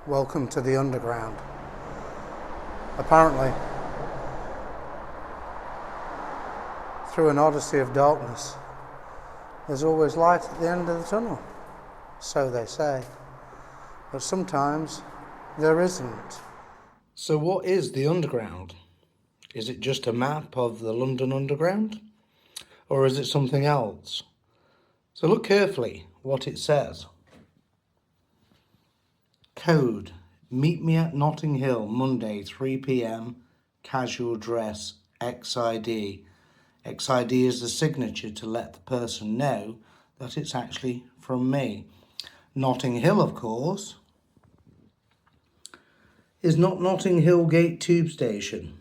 Welcome to the underground. Apparently, through an odyssey of darkness, there's always light at the end of the tunnel. So they say. But sometimes there isn't. So what is the underground? Is it just a map of the London Underground? Or is it something else? So look carefully what it says. Code: meet me at Notting Hill Monday 3 p.m. Casual dress XID. XID is the signature to let the person know that it's actually from me. Notting Hill, of course, is not Notting Hill Gate Tube Station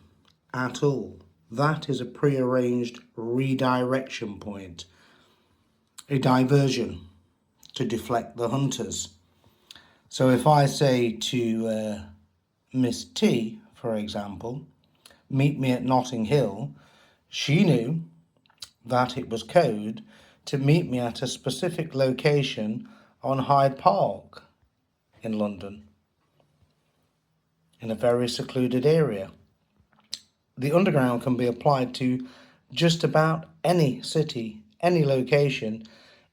at all. That is a pre-arranged redirection point, a diversion to deflect the hunters. So if I say to Miss T, for example, meet me at Notting Hill, she knew that it was code to meet me at a specific location on Hyde Park in London, in a very secluded area. The underground can be applied to just about any city, any location,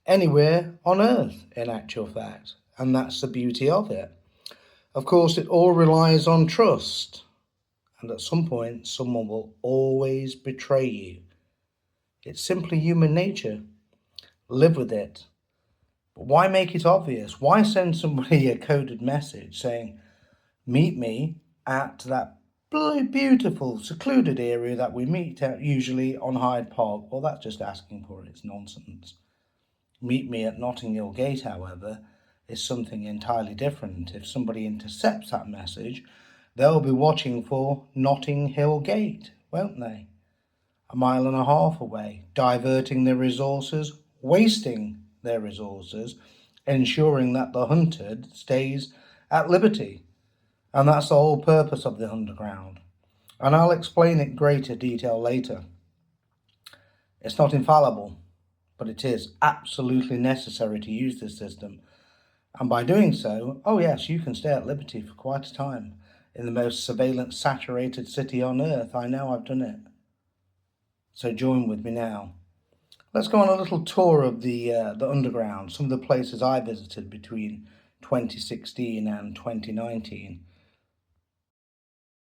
anywhere on earth, in actual fact. And that's the beauty of it. Of course, it all relies on trust. And at some point, someone will always betray you. It's simply human nature. Live with it. But why make it obvious? Why send somebody a coded message saying, meet me at that beautiful, secluded area that we meet at usually on Hyde Park? Well, that's just asking for it. It's nonsense. Meet me at Notting Hill Gate, however, is something entirely different. If somebody intercepts that message, they'll be watching for Notting Hill Gate, won't they? A mile and a half away, diverting their resources, wasting their resources, ensuring that the hunted stays at liberty. And that's the whole purpose of the underground. And I'll explain it in greater detail later. It's not infallible, but it is absolutely necessary to use this system. And by doing so, oh yes, you can stay at liberty for quite a time. In the most surveillance saturated city on earth, I know I've done it. So join with me now. Let's go on a little tour of the underground, some of the places I visited between 2016 and 2019.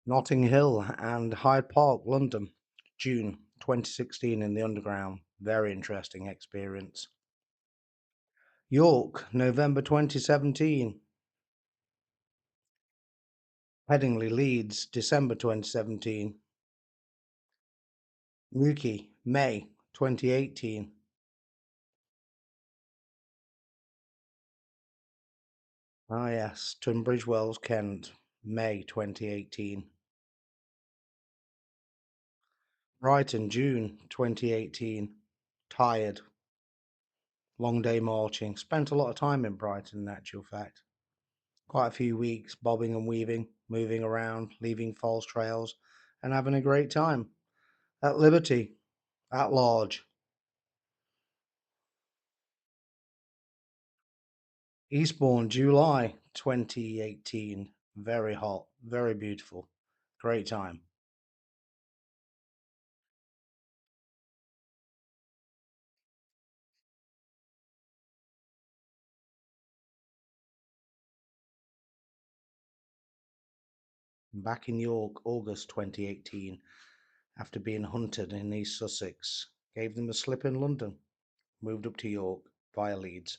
Notting Hill and Hyde Park, London, June 2016 in the underground. Very interesting experience. York, November 2017. Headingley, Leeds, December 2017. Newquay, May 2018. Ah yes, Tunbridge Wells, Kent, May 2018. Brighton, June 2018. Tired. Long day marching. Spent a lot of time in Brighton, in actual fact. Quite a few weeks bobbing and weaving, moving around, leaving false trails, and having a great time. At liberty, at large. Eastbourne, July 2018. Very hot, very beautiful. Great time. Back in York, August 2018. After being hunted in East Sussex. Gave them a slip in London. Moved up to York via Leeds.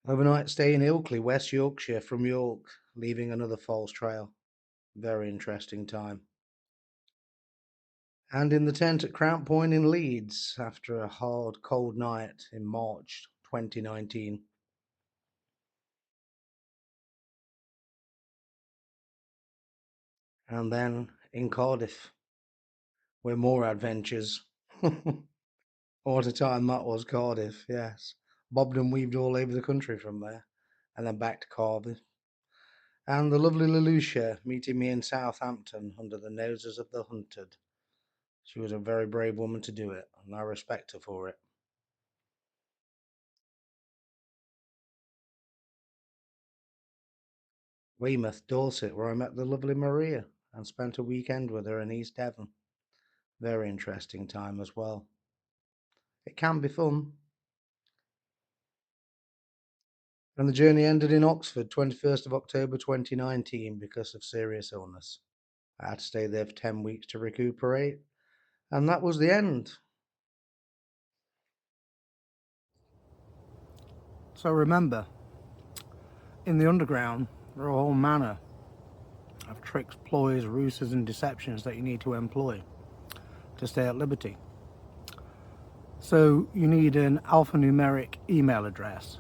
Overnight stay in Ilkley, West Yorkshire from York, leaving another false trail. Very interesting time. And in the tent at Crown Point in Leeds after a hard, cold night in March 2019. And then in Cardiff, with more adventures. What a time that was, Cardiff, yes. Bobbed and weaved all over the country from there. And then back to Cardiff. And the lovely Lelucia meeting me in Southampton under the noses of the hunted. She was a very brave woman to do it, and I respect her for it. Weymouth, Dorset, where I met the lovely Maria and spent a weekend with her in East Devon. Very interesting time as well. It can be fun. And the journey ended in Oxford, 21st of October 2019, because of serious illness. I had to stay there for 10 weeks to recuperate, and that was the end. So remember, in the underground, there are a whole manner of tricks, ploys, ruses, and deceptions that you need to employ to stay at liberty. So you need an alphanumeric email address,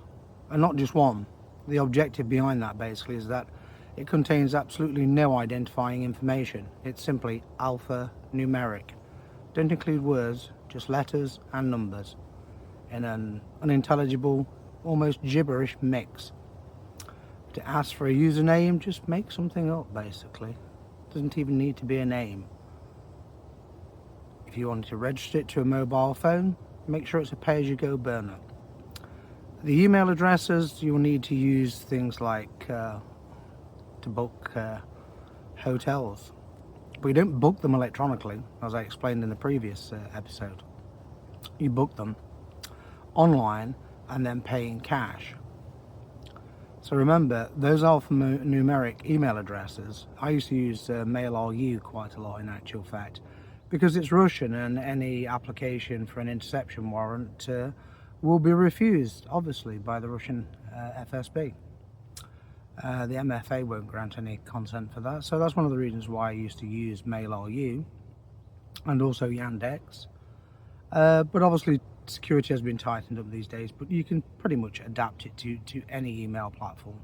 and not just one. The objective behind that basically is that it contains absolutely no identifying information. It's simply alphanumeric. Don't include words, just letters and numbers in an unintelligible, almost gibberish mix. To ask for a username, just make something up basically. It doesn't even need to be a name. If you want to register it to a mobile phone, make sure it's a pay-as-you-go burner. The email addresses, you'll need to use things like to book hotels. But you don't book them electronically, as I explained in the previous episode. You book them online and then pay in cash. So remember, those alphanumeric email addresses, I used to use Mail.ru quite a lot in actual fact, because it's Russian and any application for an interception warrant will be refused, obviously, by the Russian FSB. The MFA won't grant any consent for that, so that's one of the reasons why I used to use Mail.ru and also Yandex. But obviously security has been tightened up these days, but you can pretty much adapt it to any email platform.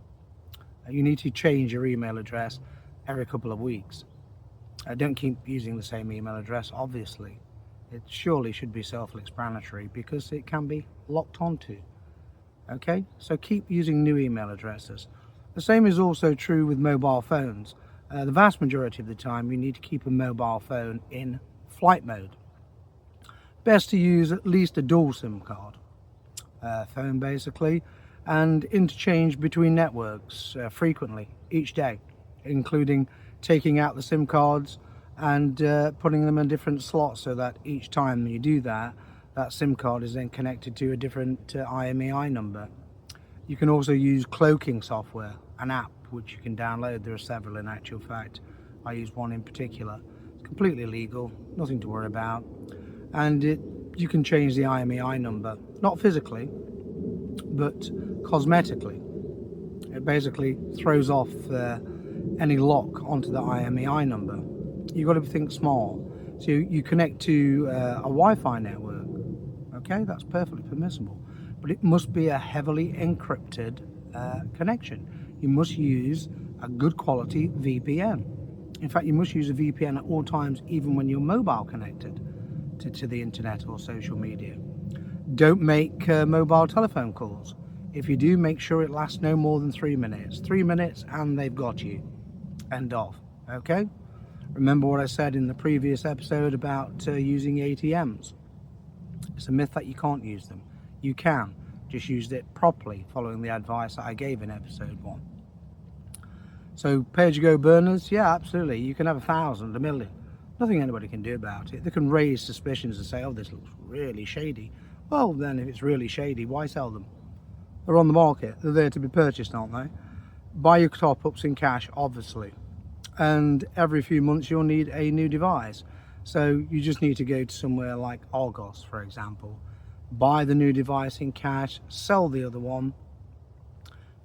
You need to change your email address every couple of weeks. Don't keep using the same email address, obviously. It surely should be self-explanatory because it can be locked onto. Okay, so keep using new email addresses. The same is also true with mobile phones. The vast majority of the time you need to keep a mobile phone in flight mode. Best to use at least a dual SIM card phone basically, and interchange between networks frequently each day, including taking out the SIM cards and putting them in different slots so that each time you do that, that SIM card is then connected to a different IMEI number. You can also use cloaking software, an app which you can download. There are several in actual fact. I use one in particular. It's completely legal, nothing to worry about. And you can change the IMEI number, not physically, but cosmetically. It basically throws off any lock onto the IMEI number. You've got to think small. So you connect to a Wi-Fi network. Okay, that's perfectly permissible. But it must be a heavily encrypted connection. You must use a good quality VPN. In fact, you must use a VPN at all times, even when you're mobile connected to the internet or social media. Don't make mobile telephone calls. If you do, make sure it lasts no more than 3 minutes. 3 minutes and they've got you. End of. Okay? Remember what I said in the previous episode about using ATMs. It's a myth that you can't use them. You can. Just use it properly, following the advice that I gave in episode 1. So pay-as-you-go burners, yeah, absolutely. You can have 1,000, 1,000,000. Nothing anybody can do about it. They can raise suspicions and say, oh, this looks really shady. Well, then if it's really shady, why sell them? They're on the market. They're there to be purchased, aren't they? Buy your top-ups in cash, obviously. And every few months you'll need a new device. So you just need to go to somewhere like Argos, for example. Buy the new device in cash, sell the other one,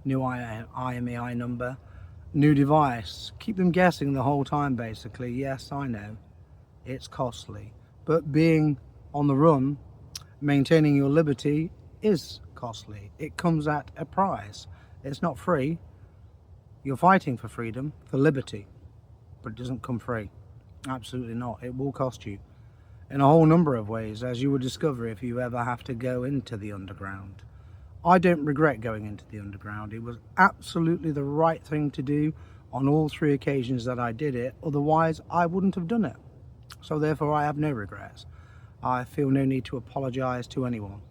new IMEI number, new device. Keep them guessing the whole time, basically. Yes, I know, it's costly. But being on the run, maintaining your liberty is costly. It comes at a price. It's not free. You're fighting for freedom, for liberty, but it doesn't come free. Absolutely not. It will cost you in a whole number of ways, as you will discover if you ever have to go into the underground. I don't regret going into the underground. It was absolutely the right thing to do on all 3 occasions that I did it. Otherwise, I wouldn't have done it. So therefore, I have no regrets. I feel no need to apologize to anyone.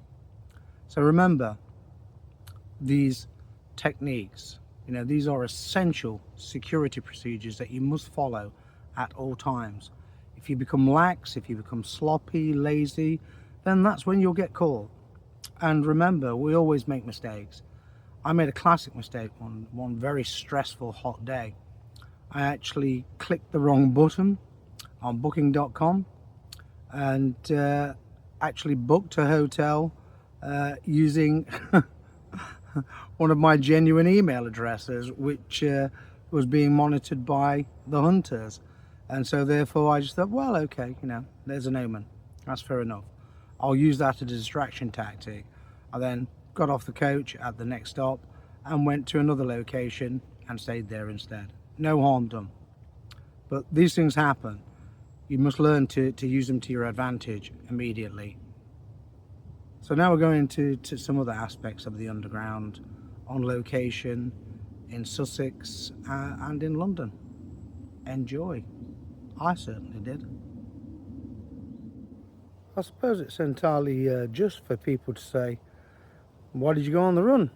So remember these techniques. You know, these are essential security procedures that you must follow at all times. If you become lax, if you become sloppy, lazy, then that's when you'll get caught. And remember, we always make mistakes. I made a classic mistake one very stressful hot day. I actually clicked the wrong button on booking.com and actually booked a hotel using one of my genuine email addresses, which was being monitored by the hunters. And so therefore I just thought, well, okay, you know, there's an omen. That's fair enough. I'll use that as a distraction tactic. I then got off the coach at the next stop and went to another location and stayed there instead. No harm done. But these things happen. You must learn to use them to your advantage immediately. So now we're going to some other aspects of the underground on location in Sussex and in London. Enjoy. I certainly did. I suppose it's entirely just for people to say, why did you go on the run?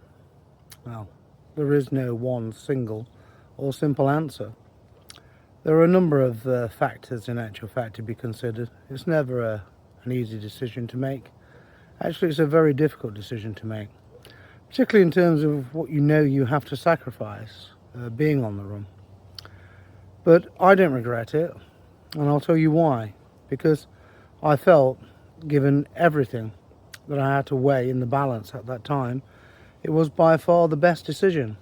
Well, there is no one single or simple answer. There are a number of factors in actual fact to be considered. It's never an easy decision to make. Actually, it's a very difficult decision to make, particularly in terms of what you know you have to sacrifice being on the run. But I don't regret it, and I'll tell you why. Because I felt, given everything that I had to weigh in the balance at that time, it was by far the best decision,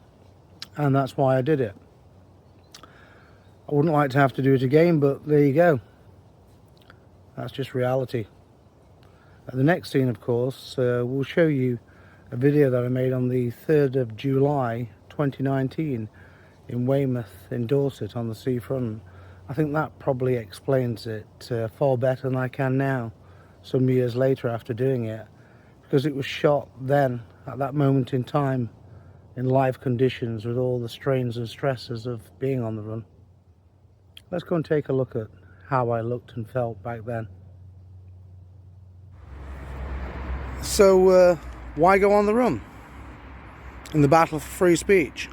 and that's why I did it. I wouldn't like to have to do it again, but there you go. That's just reality. The next scene, of course, will show you a video that I made on the 3rd of July 2019 in Weymouth in Dorset on the seafront. I think that probably explains it far better than I can now, some years later after doing it, because it was shot then, at that moment in time, in live conditions with all the strains and stresses of being on the run. Let's go and take a look at how I looked and felt back then. So, why go on the run in the battle for free speech?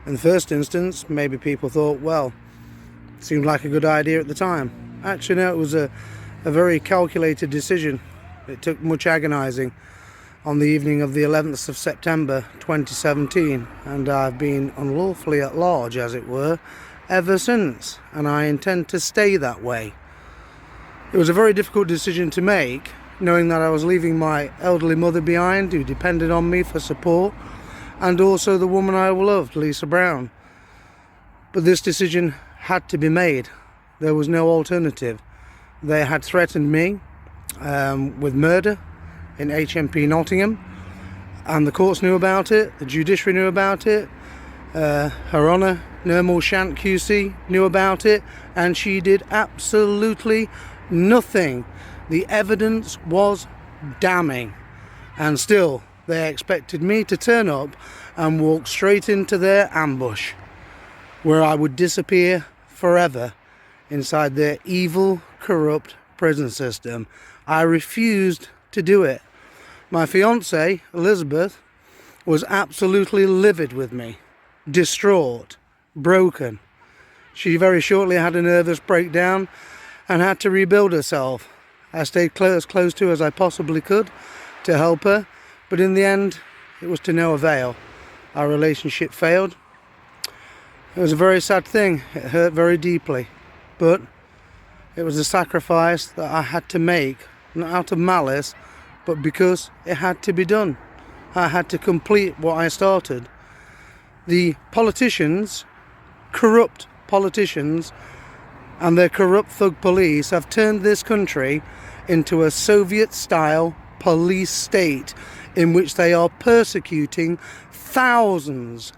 In the first instance, maybe people thought, well, it seemed like a good idea at the time. Actually, no, it was a very calculated decision. It took much agonising on the evening of the 11th of September 2017, and I've been unlawfully at large, as it were, ever since, and I intend to stay that way. It was a very difficult decision to make, knowing that I was leaving my elderly mother behind, who depended on me for support, and also the woman I loved, Lisa Brown. But this decision had to be made. There was no alternative. They had threatened me with murder in HMP Nottingham, and the courts knew about it, the judiciary knew about it, Her Honour Nirmal Shant QC knew about it, and she did absolutely nothing. The evidence was damning, and still they expected me to turn up and walk straight into their ambush, where I would disappear forever inside their evil, corrupt prison system. I refused to do it. My fiancée, Elizabeth, was absolutely livid with me, distraught, broken. She very shortly had a nervous breakdown and had to rebuild herself. I stayed as close to her as I possibly could to help her, but in the end it was to no avail. Our relationship failed. It was a very sad thing. It hurt very deeply, but it was a sacrifice that I had to make, not out of malice, but because it had to be done. I had to complete what I started. The politicians, corrupt politicians, and their corrupt thug police have turned this country into a Soviet-style police state in which they are persecuting thousands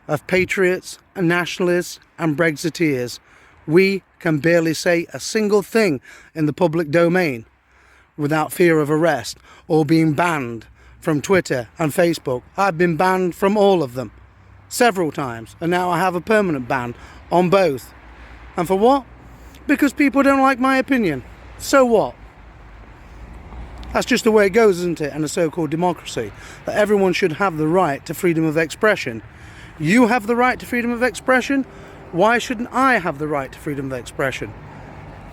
of patriots and nationalists and Brexiteers. We can barely say a single thing in the public domain without fear of arrest or being banned from Twitter and Facebook. I've been banned from all of them several times, and now I have a permanent ban on both. And for what? Because people don't like my opinion. So what? That's just the way it goes, isn't it, in a so-called democracy, that everyone should have the right to freedom of expression. You have the right to freedom of expression. Why shouldn't I have the right to freedom of expression?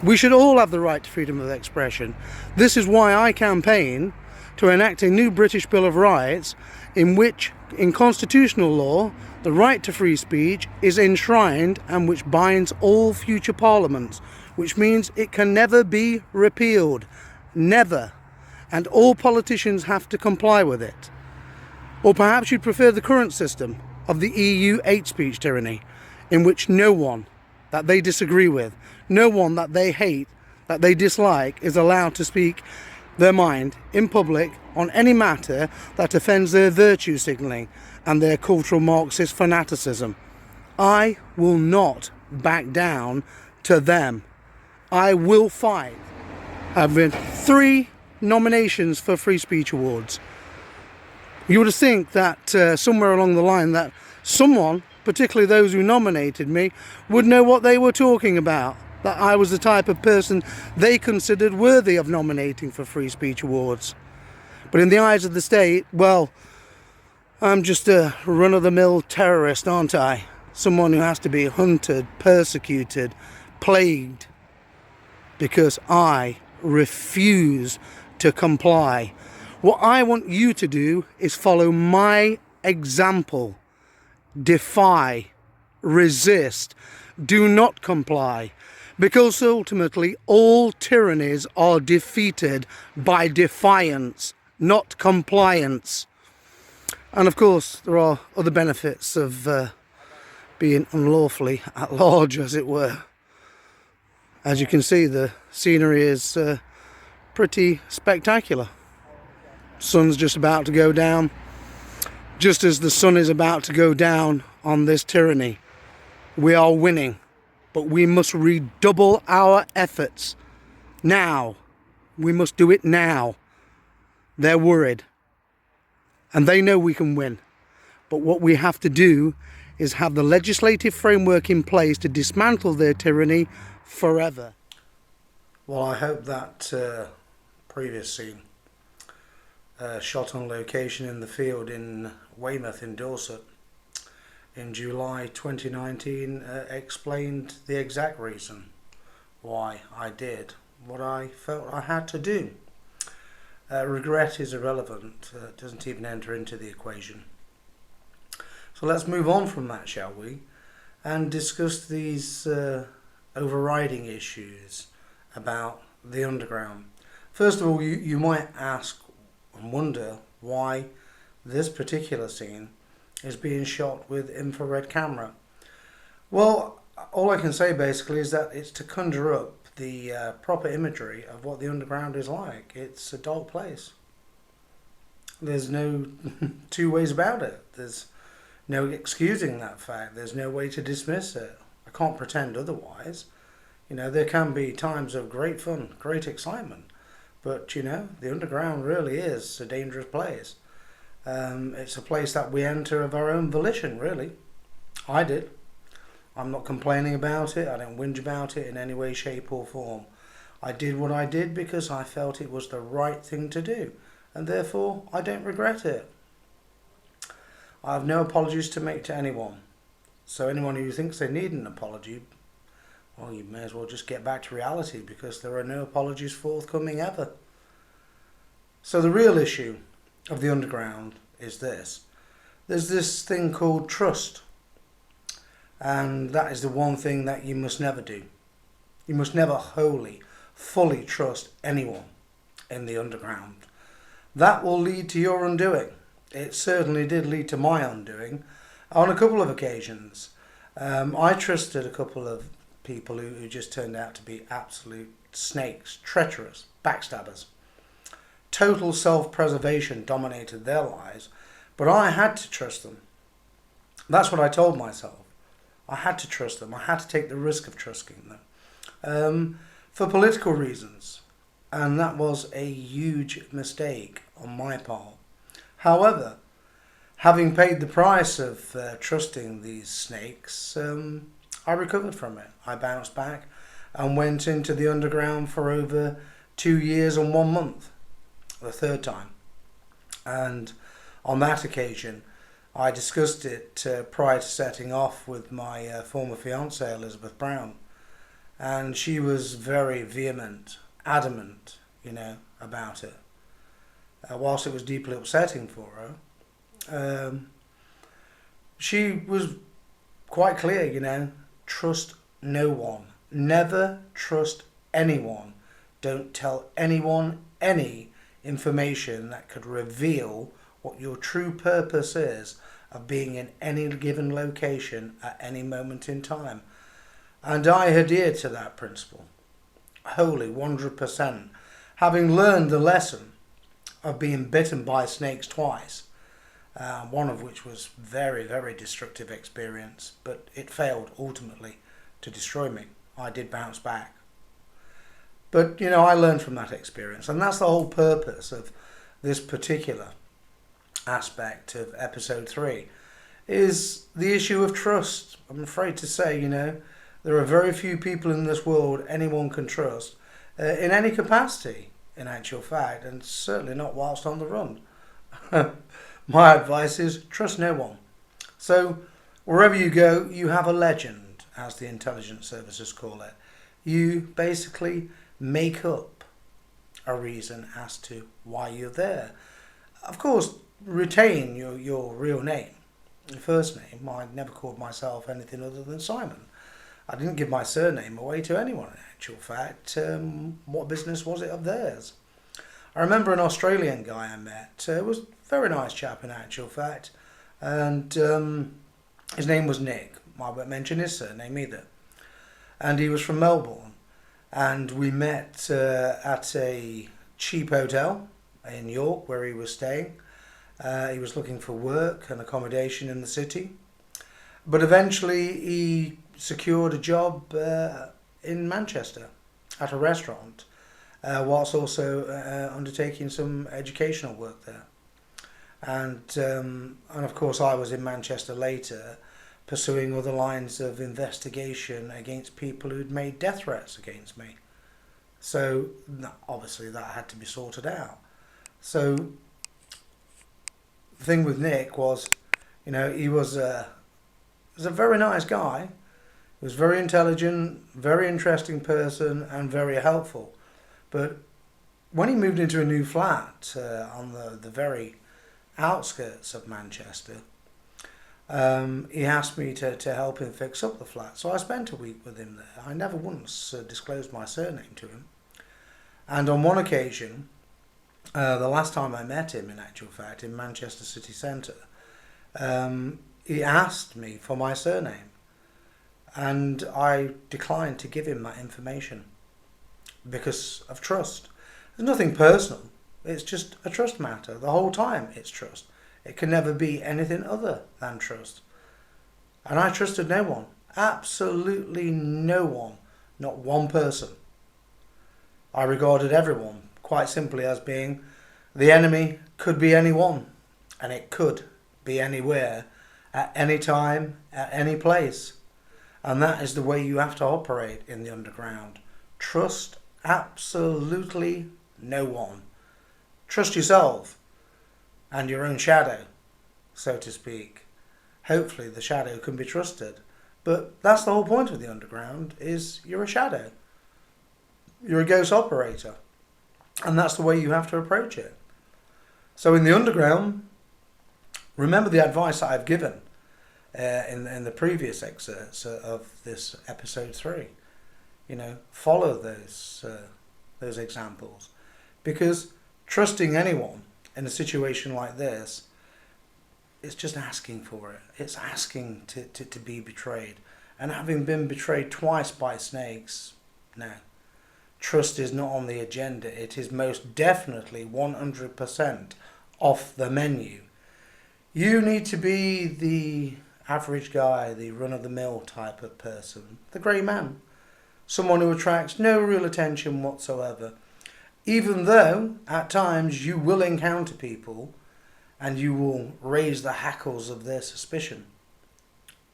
We should all have the right to freedom of expression. This is why I campaign to enact a new British Bill of Rights in which, in constitutional law, the right to free speech is enshrined and which binds all future parliaments, which means it can never be repealed. Never. And all politicians have to comply with it. Or perhaps you'd prefer the current system of the EU hate speech tyranny, in which no one that they disagree with, no one that they hate, that they dislike, is allowed to speak their mind in public on any matter that offends their virtue signalling and their cultural Marxist fanaticism. I will not back down to them. I will fight. I've been 3 nominations for Free Speech Awards. You would think that somewhere along the line that someone, particularly those who nominated me, would know what they were talking about, that I was the type of person they considered worthy of nominating for Free Speech Awards. But in the eyes of the state, well, I'm just a run-of-the-mill terrorist, aren't I? Someone who has to be hunted, persecuted, plagued, because I refuse to comply. What I want you to do is follow my example. Defy, resist, do not comply, because ultimately all tyrannies are defeated by defiance, not compliance. And of course there are other benefits of being unlawfully at large, as it were. As you can see, the scenery is pretty spectacular. Sun's just about to go down. Just as the sun is about to go down on this tyranny, we are winning, but we must redouble our efforts now. We must do it now. They're worried, and they know we can win. But what we have to do is have the legislative framework in place to dismantle their tyranny forever. Well, I hope that previous scene, shot on location in the field in Weymouth in Dorset in July 2019, explained the exact reason why I did what I felt I had to do. Regret is irrelevant, it doesn't even enter into the equation. So let's move on from that, shall we, and discuss these overriding issues about the underground. First of all, you might ask and wonder why this particular scene is being shot with infrared camera. Well, all I can say basically is that it's to conjure up the proper imagery of what the underground is like. It's a dark place. There's no 2 ways about it. There's no excusing that fact. There's no way to dismiss it. I can't pretend otherwise. You know, there can be times of great fun, great excitement, but you know, the underground really is a dangerous place. It's a place that we enter of our own volition, really. I did. I'm not complaining about it. I don't whinge about it in any way, shape or form. I did what I did because I felt it was the right thing to do, and therefore I don't regret it. I have no apologies to make to anyone. So anyone who thinks they need an apology, well, you may as well just get back to reality, because there are no apologies forthcoming ever. So the real issue of the underground is this. There's this thing called trust. And that is the one thing that you must never do. You must never wholly, fully trust anyone in the underground. That will lead to your undoing. It certainly did lead to my undoing on a couple of occasions. I trusted a couple of people who just turned out to be absolute snakes, treacherous, backstabbers. Total self-preservation dominated their lives, but I had to trust them. That's what I told myself. I had to trust them. I had to take the risk of trusting them for political reasons, and that was a huge mistake on my part. However, having paid the price of trusting these snakes, I recovered from it. I bounced back and went into the underground for over 2 years and 1 month. the third time. And on that occasion, I discussed it prior to setting off with my former fiancée, Elizabeth Brown. And she was very vehement, adamant, about it. Whilst it was deeply upsetting for her, she was quite clear, trust no one. Never trust anyone. Don't tell anyone any information that could reveal what your true purpose is of being in any given location at any moment in time. And I adhere to that principle wholly, 100%. Having learned the lesson of being bitten by snakes twice, one of which was very, very destructive experience, but it failed ultimately to destroy me. I did bounce back. But, I learned from that experience, and that's the whole purpose of this particular aspect of episode 3, is the issue of trust. I'm afraid to say, there are very few people in this world anyone can trust in any capacity, in actual fact, and certainly not whilst on the run. My advice is trust no one. So wherever you go, you have a legend, as the intelligence services call it. You basically make up a reason as to why you're there. Of course, retain your real name, your first name. I never called myself anything other than Simon. I didn't give my surname away to anyone, in actual fact. What business was it of theirs? I remember an Australian guy I met. Was a very nice chap, in actual fact. And his name was Nick. I won't mention his surname either. And he was from Melbourne. And we met at a cheap hotel in York where he was staying. He was looking for work and accommodation in the city. But eventually he secured a job in Manchester at a restaurant, whilst also undertaking some educational work there. And of course I was in Manchester later, pursuing other lines of investigation against people who'd made death threats against me. So obviously that had to be sorted out. So the thing with Nick was, he was a very nice guy. He was very intelligent, very interesting person, and very helpful. But when he moved into a new flat on the very outskirts of Manchester, he asked me to help him fix up the flat. So I spent a week with him there. I never once disclosed my surname to him. And on one occasion, the last time I met him, in actual fact, in Manchester city centre, he asked me for my surname. And I declined to give him that information because of trust. There's nothing personal. It's just a trust matter. The whole time it's trust. It can never be anything other than trust. And I trusted no one. Absolutely no one. Not one person. I regarded everyone quite simply as being the enemy. Could be anyone. And it could be anywhere, at any time, at any place. And that is the way you have to operate in the underground. Trust absolutely no one. Trust yourself and your own shadow, so to speak. Hopefully the shadow can be trusted. But that's the whole point of the underground, is you're a shadow. You're a ghost operator. And that's the way you have to approach it. So in the underground, remember the advice that I've given in the previous excerpts of this episode 3. Follow those examples, because trusting anyone in a situation like this, it's just asking for it. It's asking to be betrayed. And having been betrayed twice by snakes, no. Trust is not on the agenda. It is most definitely 100% off the menu. You need to be the average guy, the run-of-the-mill type of person, the grey man, someone who attracts no real attention whatsoever, even though at times you will encounter people and you will raise the hackles of their suspicion.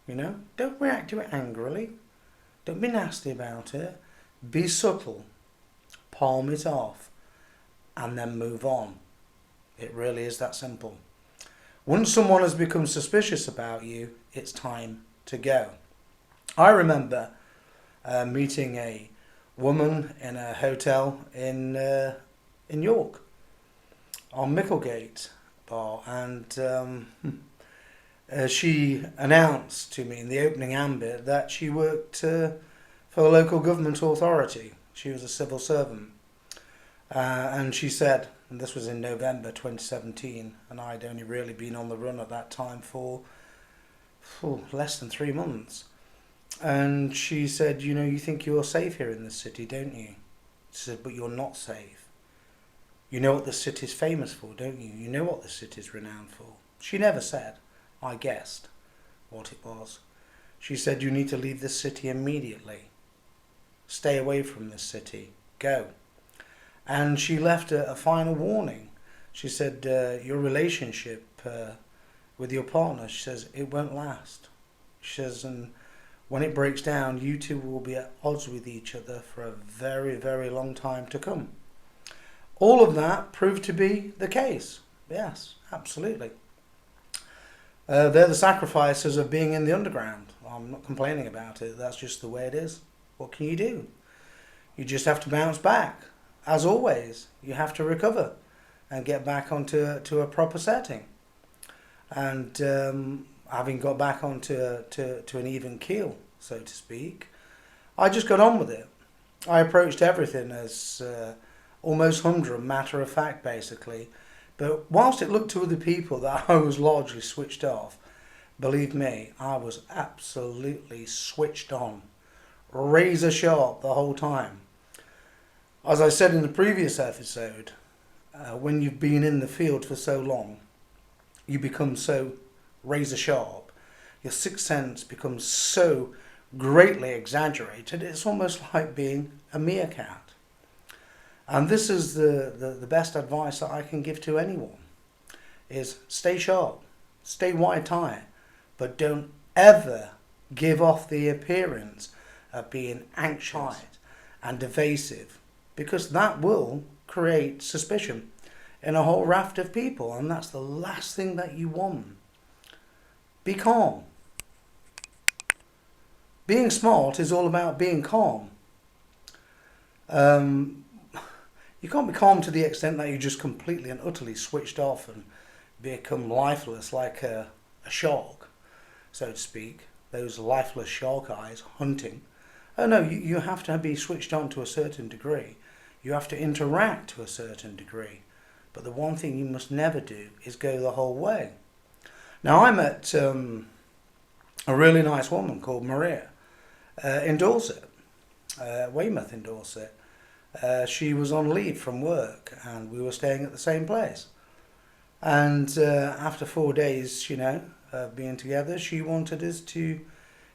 Don't react to it angrily, don't be nasty about it, be subtle, palm it off, and then move on. It really is that simple. Once someone has become suspicious about you, it's time to go. I remember meeting a woman in a hotel in York on Micklegate Bar, and she announced to me in the opening ambit that she worked for the local government authority. She was a civil servant, and she said, and this was in November 2017, and I'd only really been on the run at that time for less than 3 months. And she said, you think you're safe here in this city, don't you? She said, but you're not safe. You know what the city's famous for, don't you? You know what the city's renowned for. She never said. I guessed what it was. She said, you need to leave this city immediately. Stay away from this city. Go. And she left a final warning. She said, your relationship with your partner, she says, it won't last. She says, and when it breaks down, you two will be at odds with each other for a very, very long time to come. All of that proved to be the case. Yes, absolutely. They're the sacrifices of being in the underground. I'm not complaining about it. That's just the way it is. What can you do? You just have to bounce back. As always, you have to recover and get back onto a proper setting. And having got back onto an even keel, so to speak, I just got on with it. I approached everything as almost humdrum, matter of fact, basically. But whilst it looked to other people that I was largely switched off, believe me, I was absolutely switched on. Razor sharp the whole time. As I said in the previous episode, when you've been in the field for so long, you become so razor sharp. Your sixth sense becomes so greatly exaggerated, it's almost like being a meerkat. And this is the best advice that I can give to anyone, is stay sharp, stay wide tight, but don't ever give off the appearance of being anxious and evasive, because that will create suspicion in a whole raft of people, and that's the last thing that you want. Be calm. Being smart is all about being calm. You can't be calm to the extent that you're just completely and utterly switched off and become lifeless like a shark, so to speak. Those lifeless shark eyes hunting. Oh no, you have to be switched on to a certain degree. You have to interact to a certain degree. But the one thing you must never do is go the whole way. Now, I met a really nice woman called Maria in Dorset, Weymouth in Dorset. She was on leave from work and we were staying at the same place. And after 4 days, of being together, she wanted us to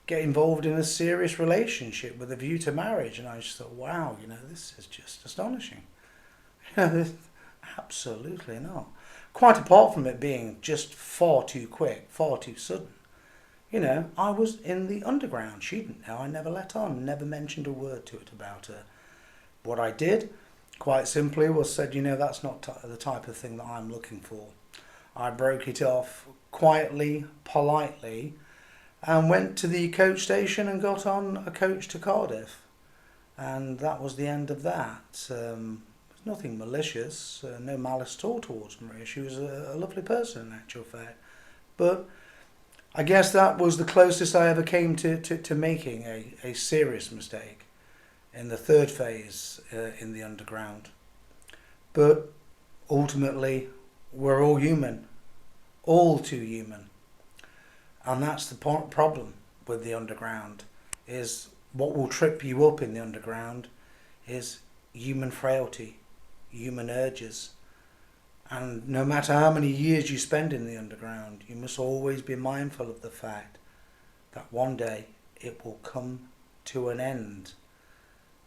get involved in a serious relationship with a view to marriage. And I just thought, wow, this is just astonishing. Absolutely not. Quite apart from it being just far too quick, far too sudden. I was in the underground. She didn't know. I never let on, never mentioned a word to it about her. What I did, quite simply, was said, that's not the type of thing that I'm looking for. I broke it off quietly, politely, and went to the coach station and got on a coach to Cardiff. And that was the end of that. Nothing malicious, no malice at all towards Maria. She was a lovely person in actual fact. But I guess that was the closest I ever came to making a serious mistake in the third phase in the underground. But ultimately, we're all human, all too human. And that's the problem with the underground, is what will trip you up in the underground is human frailty, human urges. And no matter how many years you spend in the underground, you must always be mindful of the fact that one day it will come to an end.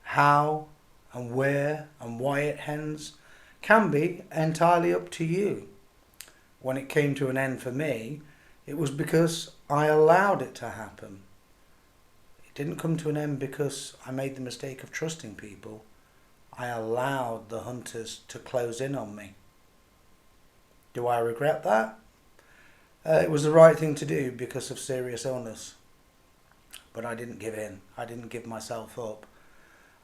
How and where and why it ends can be entirely up to you. When it came to an end for me, it was because I allowed it to happen. It didn't come to an end because I made the mistake of trusting people. I allowed the hunters to close in on me. Do I regret that? It was the right thing to do because of serious illness. But I didn't give in. I didn't give myself up.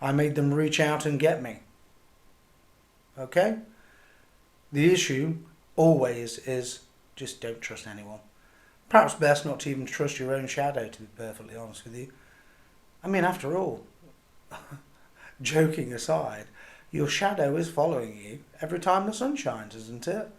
I made them reach out and get me. Okay? The issue always is just don't trust anyone. Perhaps best not to even trust your own shadow, to be perfectly honest with you. I mean, after all, joking aside, your shadow is following you every time the sun shines, isn't it?